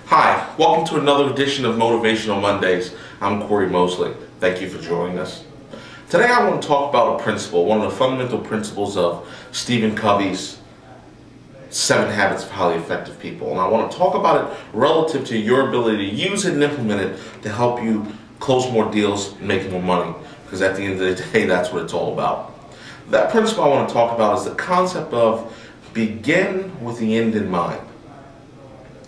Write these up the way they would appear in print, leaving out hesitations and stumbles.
Hi, welcome to another edition of Motivational Mondays. I'm Cory Mosley. Thank you for joining us. Today I want to talk about a principle, one of the fundamental principles of Stephen Covey's 7 Habits of Highly Effective People. And I want to talk about it relative to your ability to use it and implement it to help you close more deals and make more money. Because at the end of the day, that's what it's all about. That principle I want to talk about is the concept of begin with the end in mind.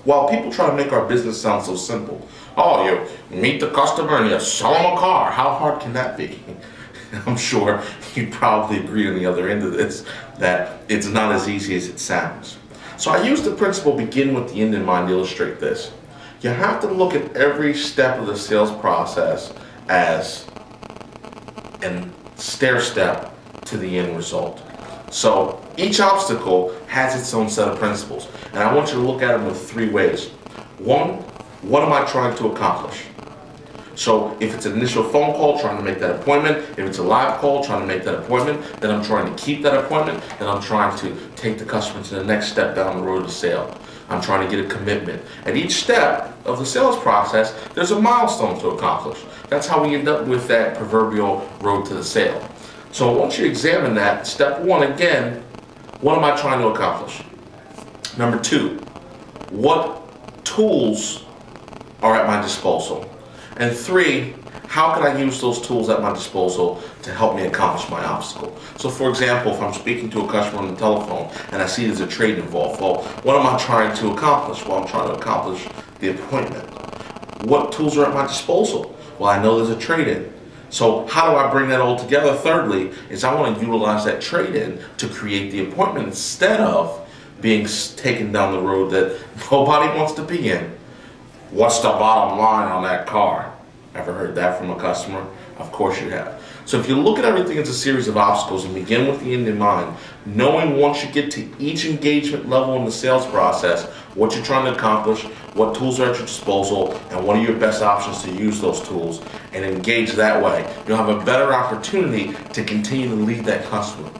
While people try to make our business sound so simple, oh, you meet the customer and you sell them a car. How hard can that be? I'm sure you'd probably agree on the other end of this that it's not as easy as it sounds. So I use the principle begin with the end in mind to illustrate this. You have to look at every step of the sales process as a stair step to the end result. So each obstacle has its own set of principles, and I want you to look at them with 3 ways. 1, what am I trying to accomplish? So if it's an initial phone call, trying to make that appointment. If it's a live call, trying to make that appointment. Then I'm trying to keep that appointment. Then I'm trying to take the customer to the next step down the road to sale. I'm trying to get a commitment. At each step of the sales process, there's a milestone to accomplish. That's how we end up with that proverbial road to the sale. So once you examine that, step 1 again, what am I trying to accomplish? Number 2, what tools are at my disposal? And 3, how can I use those tools at my disposal to help me accomplish my obstacle? So for example, if I'm speaking to a customer on the telephone and I see there's a trade involved, well, what am I trying to accomplish? Well, I'm trying to accomplish the appointment. What tools are at my disposal? Well, I know there's a trade-in. So how do I bring that all together? Thirdly, is I want to utilize that trade-in to create the appointment instead of being taken down the road that nobody wants to be in. What's the bottom line on that car? Ever heard that from a customer? Of course you have. So if you look at everything as a series of obstacles and begin with the end in mind, knowing once you get to each engagement level in the sales process, what you're trying to accomplish, what tools are at your disposal, and what are your best options to use those tools, and engage that way, you'll have a better opportunity to continue to lead that customer.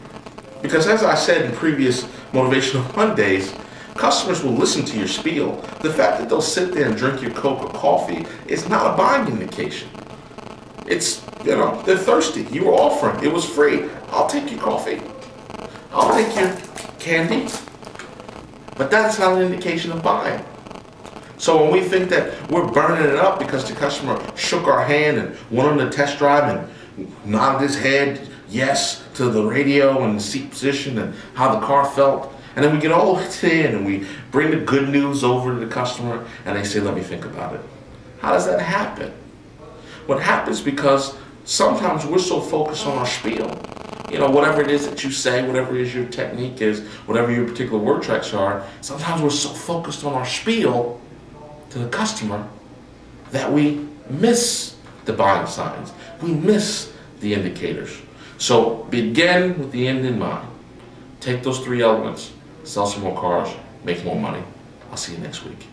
Because as I said in previous Motivational Mondays, customers will listen to your spiel. The fact that they'll sit there and drink your Coke or coffee is not a buying indication. It's, they're thirsty. You were offering. It was free. I'll take your coffee. I'll take your candy. But that's not an indication of buying. So when we think that we're burning it up because the customer shook our hand and went on the test drive and nodded his head yes to the radio and the seat position and how the car felt, and then we get all the way to the end and we bring the good news over to the customer and they say, let me think about it. How does that happen? What happens because sometimes we're so focused on our spiel. Whatever it is that you say, whatever it is your technique is, whatever your particular word tracks are, sometimes we're so focused on our spiel to the customer that we miss the buying signs. We miss the indicators. So begin with the end in mind. Take those 3 elements, sell some more cars, make more money. I'll see you next week.